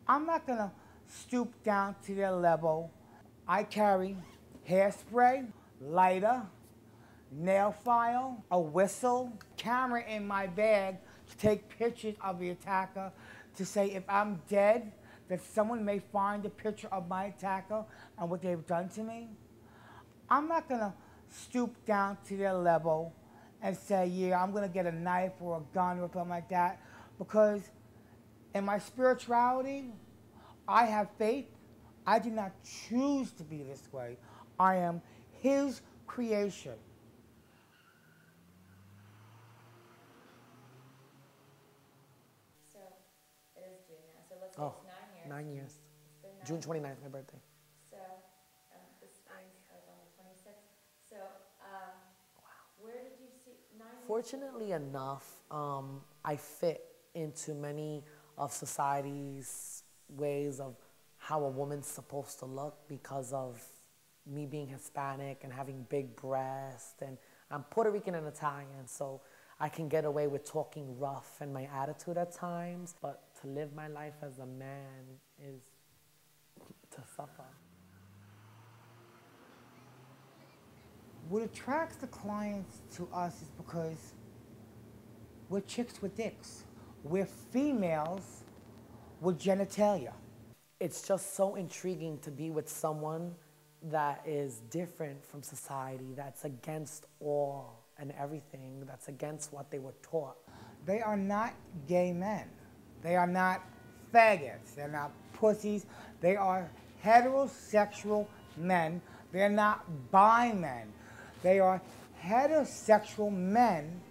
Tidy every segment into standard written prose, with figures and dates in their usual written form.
I'm not gonna stoop down to their level. I carry hairspray, lighter, nail file, a whistle, camera in my bag to take pictures of the attacker to say if I'm dead, that someone may find a picture of my attacker and what they've done to me. I'm not gonna stoop down to their level and say, yeah, I'm gonna get a knife or a gun or something like that, because in my spirituality, I have faith. I did not choose to be this way. I am His creation. So it is June now. So let's say Oh, it's 9 years. 9 years. It's been 9 June years. 29th, my birthday. So this spring I was on the 26th. So where did you see 9 years? Fortunately enough, I fit into many of society's ways of how a woman's supposed to look because of me being Hispanic and having big breasts, and I'm Puerto Rican and Italian, so I can get away with talking rough and my attitude at times, but to live my life as a man is to suffer. What attracts the clients to us is because we're chicks with dicks. We're females with genitalia. It's just so intriguing to be with someone that is different from society, that's against all and everything, that's against what they were taught. They are not gay men. They are not faggots. They're not pussies. They are heterosexual men. They're not bi men. They are heterosexual men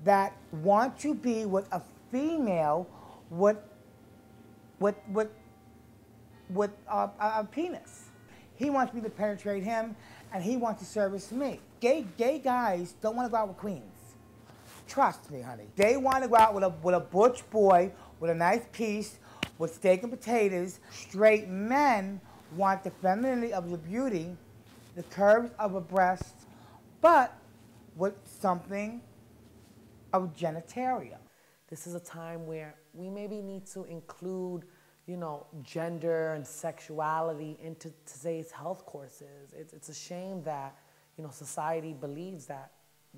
that want to be with a female with a penis. He wants me to penetrate him, and he wants to service me. Gay guys don't want to go out with queens. Trust me, honey. They want to go out with a butch boy with a nice piece, with steak and potatoes. Straight men want the femininity of the beauty, the curves of a breast, but with something of genitalia. This is a time where we maybe need to include, gender and sexuality into today's health courses. It's a shame that, society believes that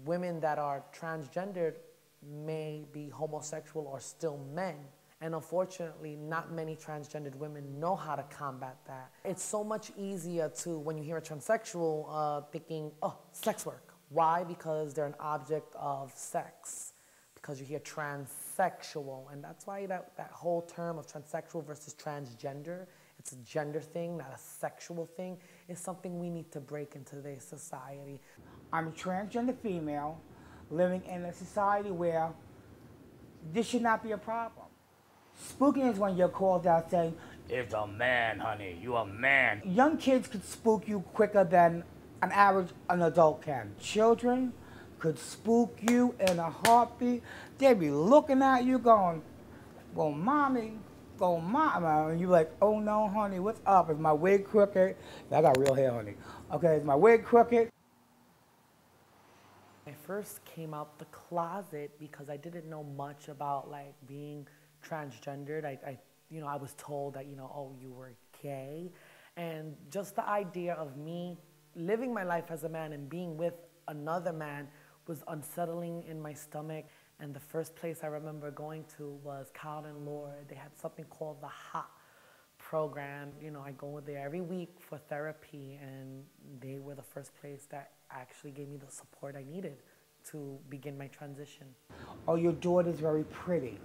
women that are transgendered may be homosexual or still men. And unfortunately, not many transgendered women know how to combat that. It's so much easier to, when you hear a transsexual, thinking, oh, sex work. Why? Because they're an object of sex. Because you hear transsexual, and that's why that whole term of transsexual versus transgender, it's a gender thing, not a sexual thing, is something we need to break in today's society. I'm a transgender female living in a society where this should not be a problem. Spooking is when you're called out saying, it's a man, honey, you a man. Young kids could spook you quicker than an adult can. Children could spook you in a heartbeat. They'd be looking at you going, well, mommy, go mama. And you're like, oh no, honey, what's up? Is my wig crooked? I got real hair, honey. Okay, is my wig crooked? I first came out the closet because I didn't know much about being transgendered. I was told that, oh, you were gay. And just the idea of me living my life as a man and being with another man was unsettling in my stomach. And the first place I remember going to was Cowden Lord. They had something called the HOT program. I go there every week for therapy, and they were the first place that actually gave me the support I needed to begin my transition. Oh, your daughter's very pretty.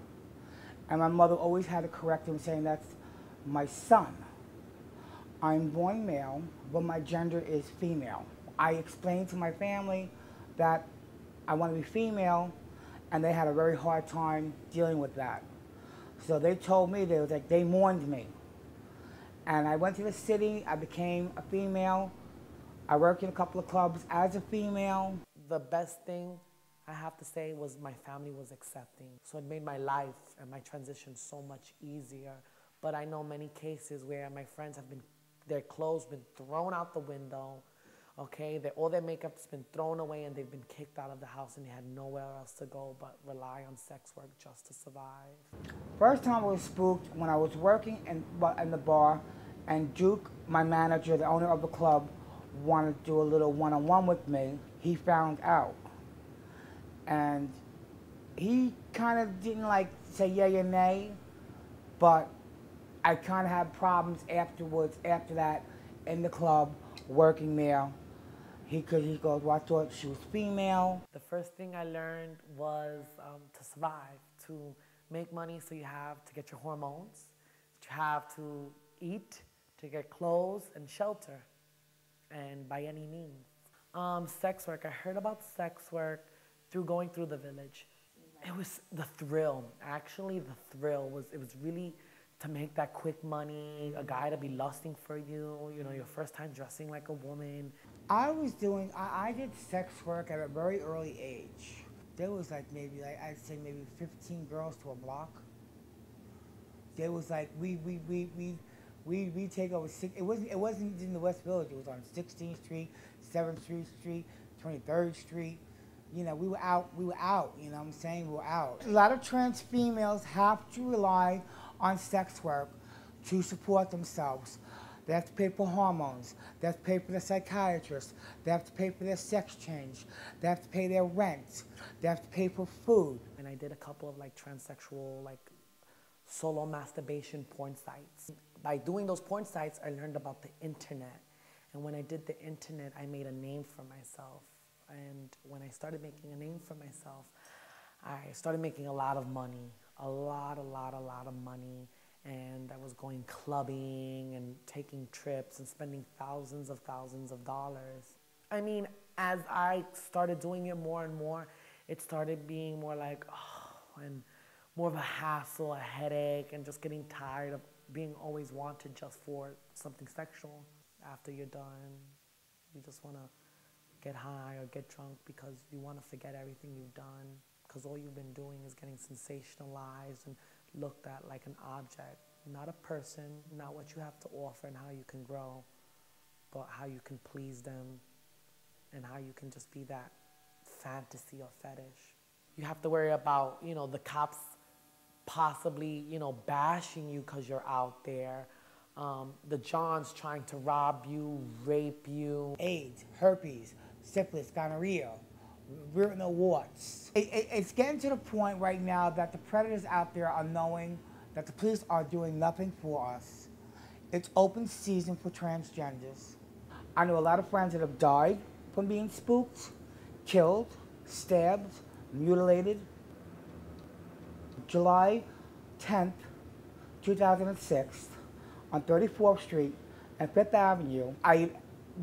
And my mother always had to correct him, saying that's my son. I'm born male, but my gender is female. I explained to my family that I want to be female, and they had a very hard time dealing with that. So they told me, they mourned me. And I went to the city, I became a female. I worked in a couple of clubs as a female. The best thing I have to say was my family was accepting. So it made my life and my transition so much easier. But I know many cases where my friends have their clothes been thrown out the window. Okay, all their makeup's been thrown away and they've been kicked out of the house and they had nowhere else to go but rely on sex work just to survive. First time I was spooked when I was working in the bar, and Duke, my manager, the owner of the club, wanted to do a little one-on-one with me. He found out. And he kind of didn't like say yay or nay, but I kind of had problems afterwards, after that, in the club, working there. He goes, well, I thought she was female. The first thing I learned was to survive, to make money so you have to get your hormones, to have to eat, to get clothes and shelter, and by any means. Sex work, I heard about sex work through going through the village. It was the thrill, actually the thrill was, it was really to make that quick money, a guy to be lusting for you, you know, your first time dressing like a woman. I did sex work at a very early age. There was I'd say maybe 15 girls to a block. There was like, we take over, it wasn't in the West Village, it was on 16th Street, 7th Street, 23rd Street. You know, we were out, you know what I'm saying, we were out. A lot of trans females have to rely on sex work to support themselves. They have to pay for hormones, they have to pay for their psychiatrist, they have to pay for their sex change, they have to pay their rent, they have to pay for food. And I did a couple of like transsexual, like solo masturbation porn sites. By doing those porn sites, I learned about the internet. And when I did the internet, I made a name for myself. And when I started making a name for myself, I started making a lot of money, a lot of money. And I was going clubbing and taking trips and spending thousands of dollars. I mean, as I started doing it more and more, it started being more like, and more of a hassle, a headache, and just getting tired of being always wanted just for something sexual. After you're done, you just want to get high or get drunk because you want to forget everything you've done, because all you've been doing is getting sensationalized and looked at like an object, not a person, not what you have to offer and how you can grow, but how you can please them and how you can just be that fantasy or fetish. You have to worry about, you know, the cops possibly, you know, bashing you because you're out there. The Johns trying to rob you, rape you. AIDS, herpes, syphilis, gonorrhea, urinary warts. It's getting to the point right now that the predators out there are knowing that the police are doing nothing for us. It's open season for transgenders. I know a lot of friends that have died from being spooked, killed, stabbed, mutilated. July 10th, 2006, on 34th Street and 5th Avenue, I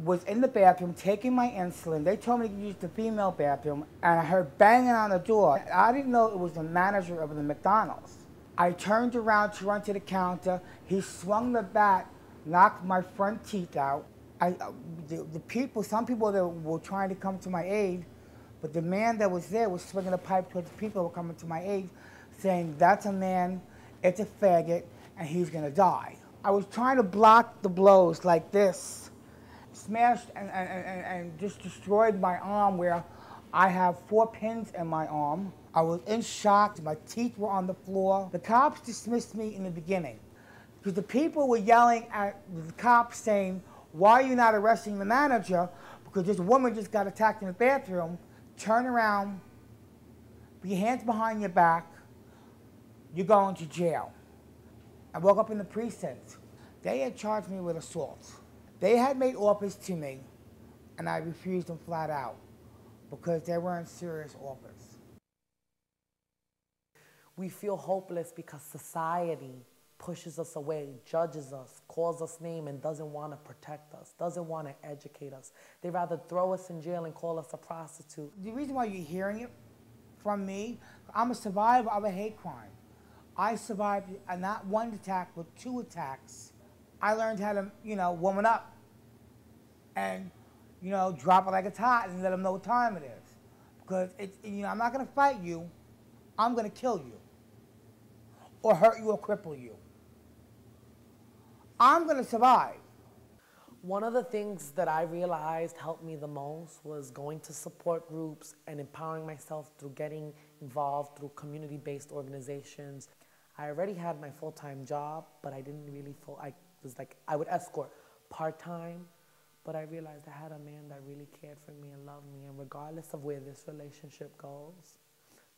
was in the bathroom taking my insulin. They told me to use the female bathroom, and I heard banging on the door. I didn't know it was the manager of the McDonald's. I turned around to run to the counter. He swung the bat, knocked my front teeth out. Some people that were trying to come to my aid, but the man that was there was swinging a pipe towards the people that were coming to my aid, saying, "That's a man, it's a faggot, and he's gonna die." I was trying to block the blows like this, smashed and just destroyed my arm where I have 4 pins in my arm. I was in shock, my teeth were on the floor. The cops dismissed me in the beginning because the people were yelling at the cops saying, "Why are you not arresting the manager? Because this woman just got attacked in the bathroom. Turn around, put your hands behind your back, you're going to jail." I woke up in the precinct. They had charged me with assault. They had made offers to me, and I refused them flat out because they weren't serious offers. We feel hopeless because society pushes us away, judges us, calls us names, and doesn't want to protect us, doesn't want to educate us. They'd rather throw us in jail and call us a prostitute. The reason why you're hearing it from me, I'm a survivor of a hate crime. I survived not one attack, but 2 attacks. I learned how to, you know, woman up and, you know, drop it like it's hot and let them know what time it is. Because, you know, I'm not going to fight you. I'm going to kill you or hurt you or cripple you. I'm going to survive. One of the things that I realized helped me the most was going to support groups and empowering myself through getting involved through community-based organizations. I already had my full-time job, but I didn't really I would escort part-time, but I realized I had a man that really cared for me and loved me, and regardless of where this relationship goes,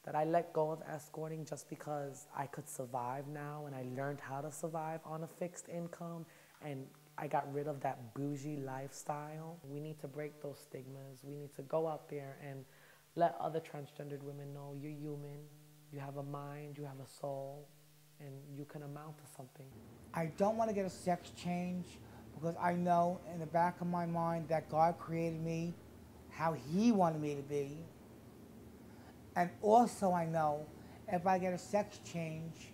that I let go of escorting just because I could survive now, and I learned how to survive on a fixed income, and I got rid of that bougie lifestyle. We need to break those stigmas. We need to go out there and let other transgendered women know you're human, you have a mind, you have a soul, and you can amount to something. I don't want to get a sex change because I know in the back of my mind that God created me how He wanted me to be. And also I know if I get a sex change,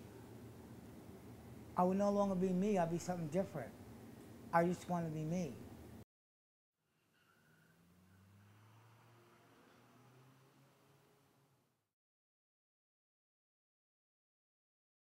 I will no longer be me, I'll be something different. I just want to be me.